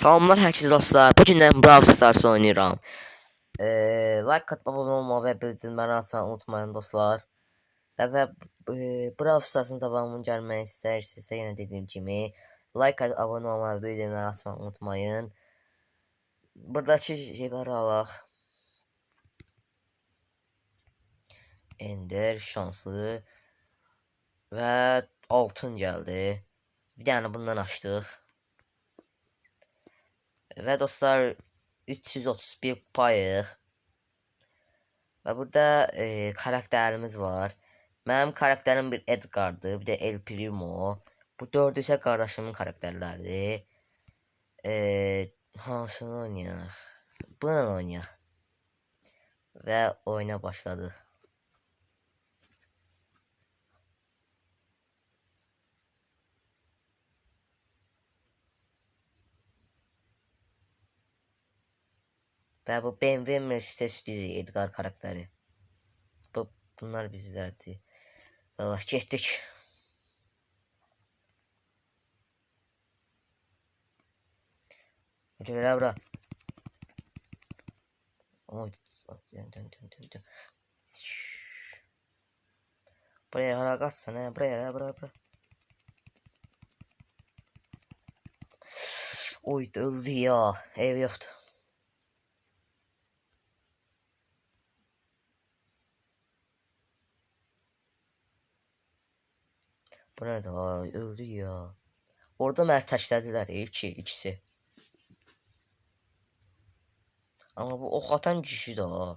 Salamlar hər kəsə dostlar. Bu gündən Brawl Stars oynayıram. Like atıb abunə olmağı və bildirimləri açmayı unutmayın dostlar. Və Brawl Stars'ın davamının gəlməsini istəyirsinizsə yenə dediyim kimi like atıb abunə olmağı və bildirimləri açmayı unutmayın. Buradakı şeyləri alaq. Ender şanslı və altın gəldi. Bir dənə bundan açdıq. Və dostlar 331 kupayıq. Və burada karakterimiz var. Mənim karakterim bir Edgar'dır, bir də El Primo. Bu dördü isə qardaşımın karakterləridir. Hansını oynayaq? Bunu oynayaq. Və oyuna başladıq. Və bu BMW Mercedes bizi Edgar karakteri. Bunlar bizlərdir. Allah getdik. Gələ bura. Oy, dön. Buraya hara qaçsan, buraya. Oy, öldü ya. Ev yoxdur. Bu nədir? Öldü ya. Orada məni təşlədilər ikisi. Amma bu ox atan kişi də ha.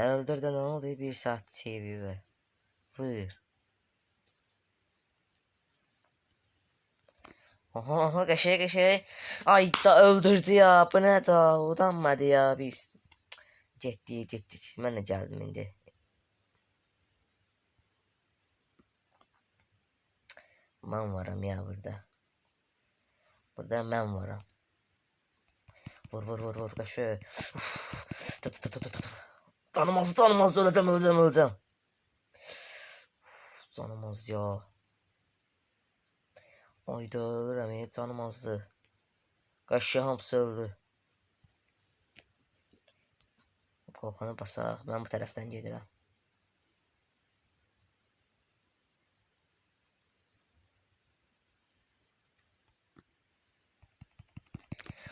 Öldürdü, nə oldu? Bir saat şeydi də. Buyur. Aha, qəşəng. Ay da öldürdü ya. Bu nə da? Udanmadı ya biz. Getdik. Mən də gəldim indi. Mən varam ya burada. Burada mən varam. Vur qəşəng. Tanımaz öləcəm. Tanımaz ya. Ayda ölürəm, canımazdı. Qaşığı hamısı öldü. Qalxanı basaq, mən bu tərəfdən gedirəm.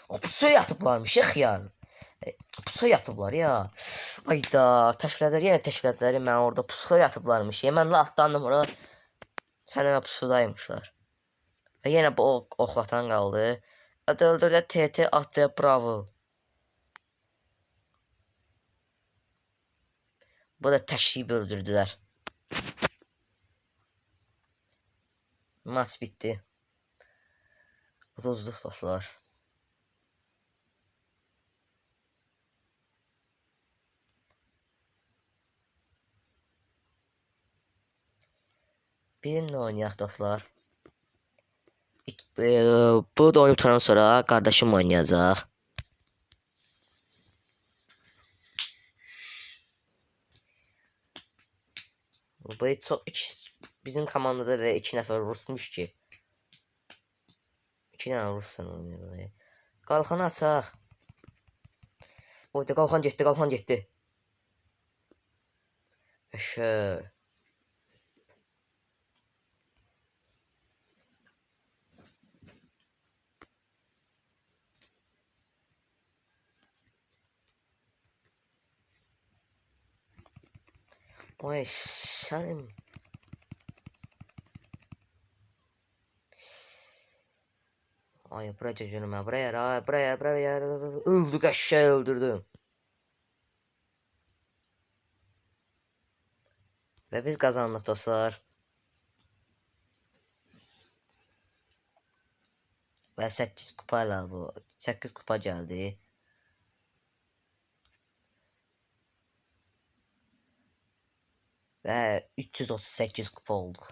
Pusuya yatıblarmış ya xiyar. Pusuya yatıblar ya. Ayda yenə təşlədilər. Mən orada pusuya yatıblarmış. Mən atlandım ora. Sənə pusudaymışlar. Və yenə bu oxlatan qaldı. Öldürdü TT atdı Bravo. Bu da təşrib öldürdülər. Maç bitdi. Uduzduq dostlar. Birinlə oynayaq dostlar. Bu da oyundan sonra kardeşim oynayacaq. Bu çok bizim komandada da 2 nəfər Rusmuş ki. 2 dənə Ruslan oynayır. Qalxanı açaq. Oyda qalxan getdi. Eşə. Oy sənin. Ay buraya cəcünümə, buraya. Öldü qəşəng öldürdüm. Və biz qazandıq dostlar. Və 8 kupa ilə bu. 8 kupa gəldi. Və 338 kupa olduq.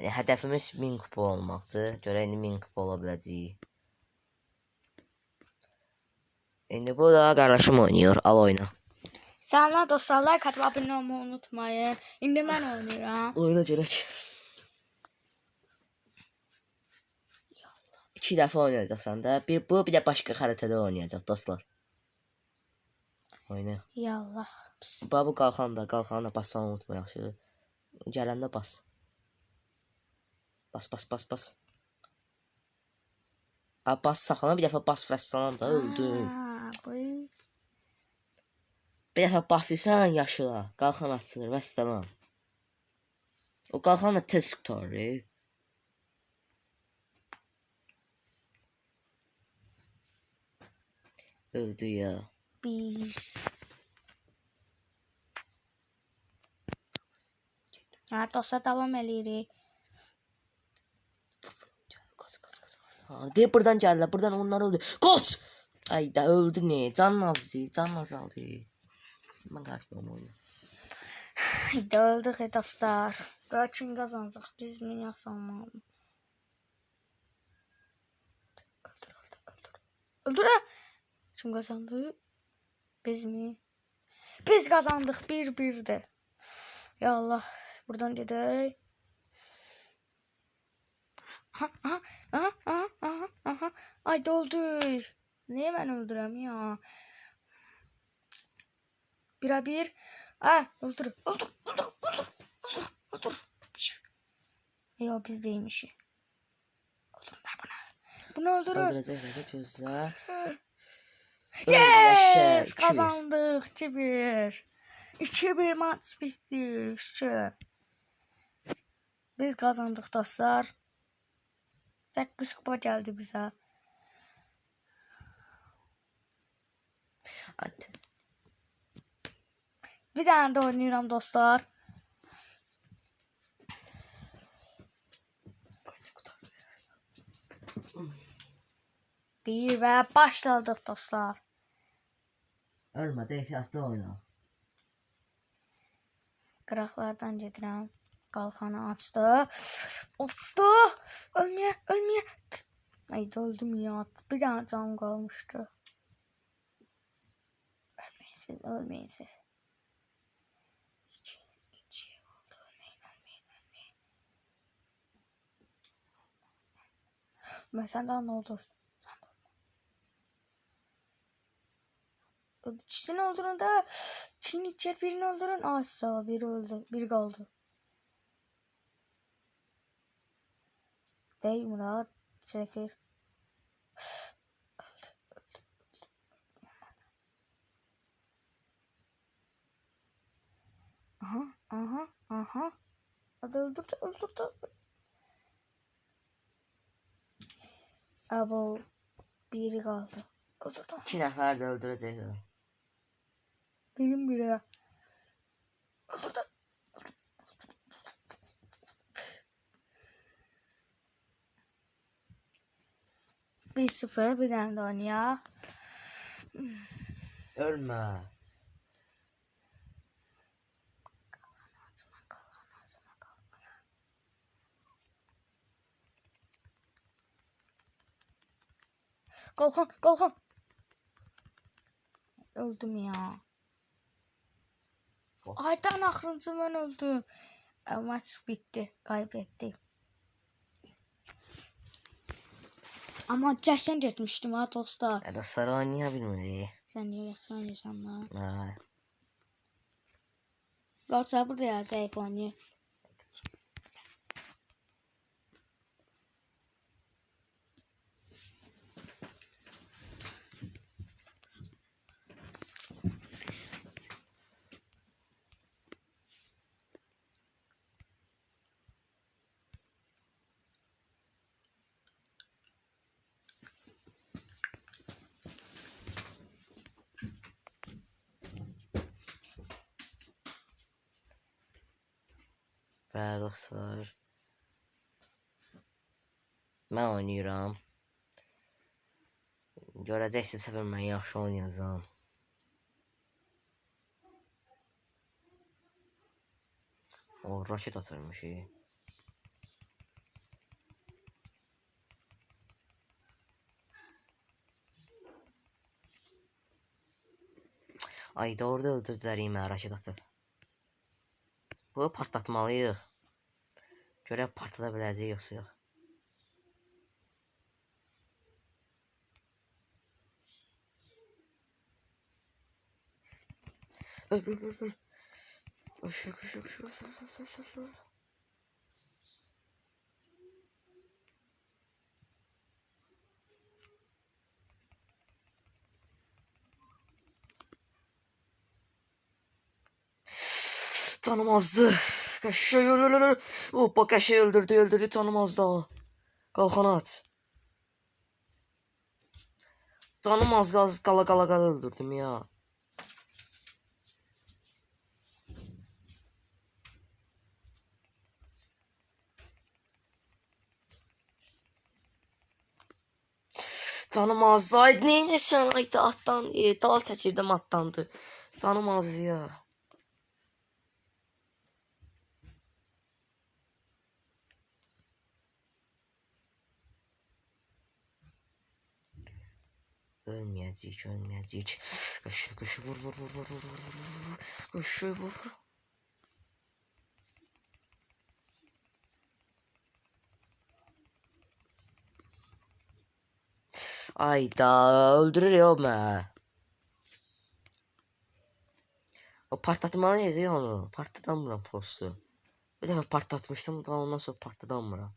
Yəni hədəfimiz 1000 kupa olmaqdır. Görək indi 1000 kupa ola biləcəyik. İndi bu da qardaşım oynayır. Al oyna. Selamlar dostlar, like atıp abone olmayı unutmayın. İndi mən oynayıram. Oyuna girək. 2 dəfə oynayacaqsan da. Bir də başqa xəritədə oynayacaq dostlar. Oyna. Yallah. Bu qalxanda basmanı unutma yaxşı. Gələndə bas. Bas. Bas saxlama, bir dəfə bas vəssalam da öldün. Bir dəfə basırsan yaşıla, qalxan açılır vəssalam. O qalxan da tez tutarır. Öldü ya. Biz. Ha, dostlar davam eləyirik. Qaç. Deyib buradan gəlirlər, buradan onlar öldü. Qaç! Ay da öldü ne? Can azaldı. Mən qaçmam oyunu. Haydi öldük dostlar. Kim kazanacaq? Biz mi yaxsanmalıyıq? Öldür. Kim kazandı? Biz mi? Biz kazandık 1-1'de. Ya Allah. Buradan gedək. Aha. Ay öldür. Niye ben öldürəm ya? 1-1. Öldür. Ya biz değilmişik. Öldürün buna. Bunu öldürün. Öldürəcəklər gözlə. Yes! Kazandık 2-1. 2-1 maç bitti. Biz kazandık dostlar. 8 kupa geldi bize. Bir tane de oynuyorum dostlar. Bir ve başladık dostlar. Ölmə, ehtiyatlı oyna. Qıraqlardan gedirəm. Qalxanı açdı. Ölməyə. Ay öldüm ya. Bir tane canım qalmışdı. Ölməyin siz. Sen daha ne olur? İkisini öldürün de. Şimdi içer birini öldürün. Sağ biri öldü. Biri kaldı. Değil Murat. Çekir. Öldü. Aha. Hadi öldürdü. Abo biri kaldı. Öldürdü. 2 nəfər də öldürəcəklər. Benim biri. Öldürdü. 1-0 bir tane de oynayaq. Ölmə. Qalxan. Öldüm ya. Aydan axırıncı mən öldüm. Maç bitti. Kaybettik. Ama cəşən getmişdim ha dostlar. Dostlar oynaya bilmirik. Sən niyə yaxşı oynayırsan lan? Ay. Dostlar burada ya zəif oynayır. Bəli dostlar. Mən oynayıram. Görəcəksiniz bu səfər mən yaxşı oynayacağam. O roket atırmış. Ayda orada öldürdülər yeməyə raket atıb. Bunu partlatmalıyıq. Görək partlada biləcək yoxsa yox. Öl. Koş. Tanımazdı. Kaşığı öl. Hoppa kaşığı öldürdü tanımazdı. Kalkan at. Tanımaz kala öldürdüm ya. Tanımaz. Ay neynəsən ayda atdan. Dal çəkirdim atdandı. Tanımaz ya. Ölməyəcək. Kaşı vur. Kaşı vur. Ayda öldürür ya o mənə. O partlatmalıydı ya onu. Partlatamıram postu. Bir dəfə partlatmışdım da ondan sonra partlatamıram.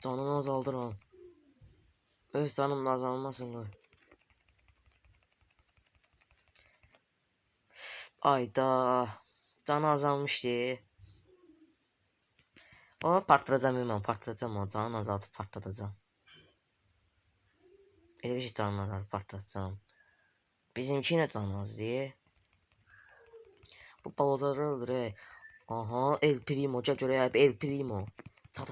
Canını azaldıram. Öz canımla azalmasın qoy. Ayda canı azalmışdı. Ama partladacağım o canını azaltıp partladacağım. Elə bir şey canını azaltıp partladacağım. Bizimki yine canı az diye. Bu balacaları öldürək. Aha El Primo gel görək El Primo. Ta.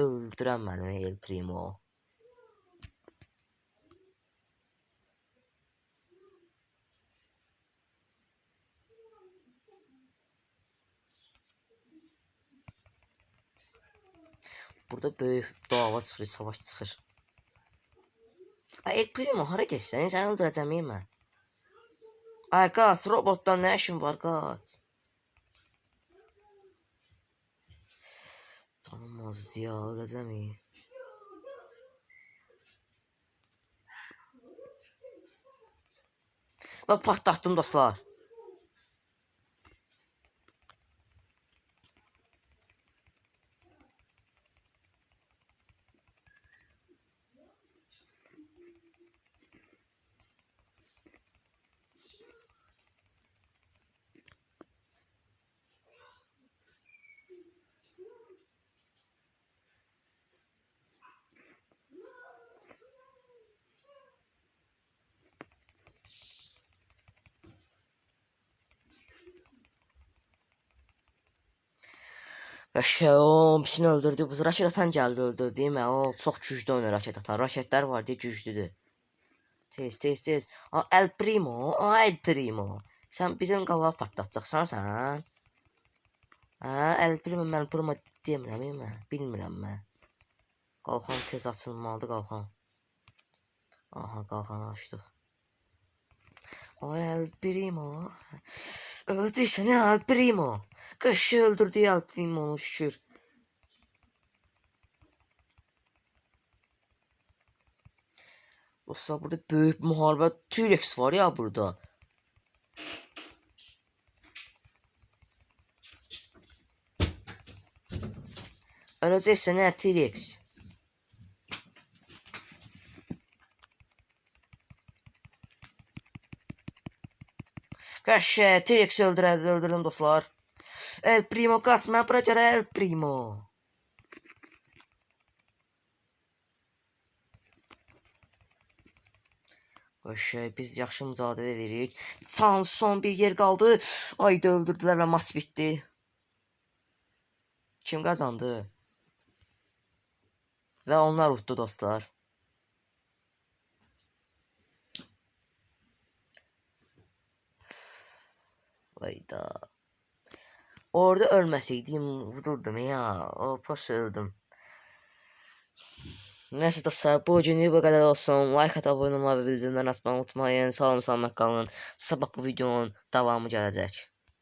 Öldürən mənim El Primo. Burada böyük dava çıxır, savaş çıxır. Ay El Primo hara keçsən? Səni öldürəcəm mən. Ay qaç, robotdan nə işin var qaç. Tanımaz ya, öləcəm. Və partlatdım dostlar. O birisini öldürdü. Bu raket atan gəldi öldürdü. O çox güclü oynuyor raket atan. Raketlər var deyə güclüdür. Tez. El Primo. Sən bizim qalağı partlatacaqsan sən? El Primo mən Primo demirəm mən. Bilmirəm mən. Qalxan tez açılmalıdır qalxan. Aha qalxanı açdıq. El Primo. Öləcəksən El Primo. Qaşı öldürdü El Primo'nu şükür. Dostlar burada böyük müharibə T-Rex var ya burada. Öləcəksən T-Rex. Qaşı T-Rex'i öldürdüm dostlar. El Primo qaç, mən bura gələ El Primo. Qaşı biz yaxşı mücadilə edirik. Son bir yer qaldı. Ayda öldürdülər və maç bitdi. Kim qazandı? Və onlar utdu dostlar. Ayda. Orada ölməsəydim vururdum ya. O pos öldüm. Neyse dostlar, bu günlük bu kadar olsun. Like at, abone olmayı ve bildirimleri açmayı unutmayın. Sağ olun, sağlıkla kalın. Sabah bu videonun devamı gelecek.